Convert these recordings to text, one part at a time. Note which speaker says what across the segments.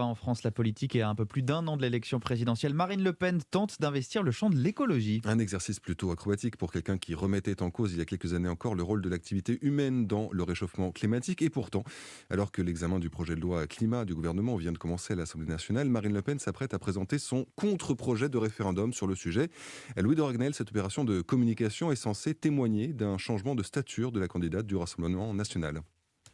Speaker 1: En France, la politique est à un peu plus d'un an de l'élection présidentielle. Marine Le Pen tente d'investir le champ de l'écologie.
Speaker 2: Un exercice plutôt acrobatique pour quelqu'un qui remettait en cause il y a quelques années encore le rôle de l'activité humaine dans le réchauffement climatique. Et pourtant, alors que l'examen du projet de loi climat du gouvernement vient de commencer à l'Assemblée nationale, Marine Le Pen s'apprête à présenter son contre-projet de référendum sur le sujet. Louis de Ragnel, cette opération de communication est censée témoigner d'un changement de stature de la candidate du Rassemblement national.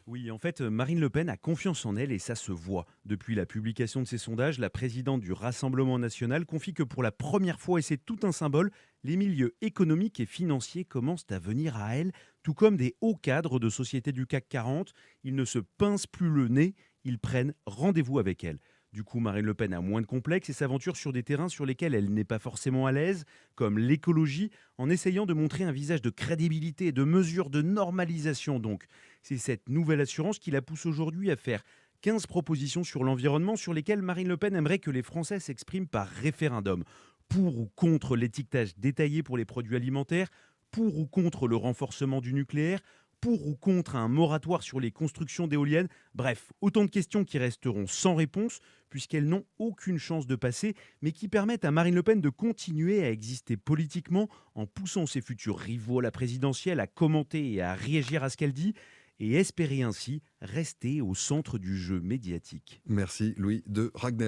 Speaker 3: Oui, en fait, Marine Le Pen a confiance en elle et ça se voit. Depuis la publication de ses sondages, la présidente du Rassemblement national confie que pour la première fois, et c'est tout un symbole, les milieux économiques et financiers commencent à venir à elle, tout comme des hauts cadres de sociétés du CAC 40. Ils ne se pincent plus le nez, ils prennent rendez-vous avec elle. Du coup, Marine Le Pen a moins de complexes et s'aventure sur des terrains sur lesquels elle n'est pas forcément à l'aise, comme l'écologie, en essayant de montrer un visage de crédibilité et de mesures de normalisation. Donc, c'est cette nouvelle assurance qui la pousse aujourd'hui à faire 15 propositions sur l'environnement sur lesquelles Marine Le Pen aimerait que les Français s'expriment par référendum. Pour ou contre l'étiquetage détaillé pour les produits alimentaires, pour ou contre le renforcement du nucléaire, pour ou contre un moratoire sur les constructions d'éoliennes. Bref, autant de questions qui resteront sans réponse puisqu'elles n'ont aucune chance de passer, mais qui permettent à Marine Le Pen de continuer à exister politiquement en poussant ses futurs rivaux à la présidentielle à commenter et à réagir à ce qu'elle dit et espérer ainsi rester au centre du jeu médiatique.
Speaker 2: Merci Louis de Ragnel.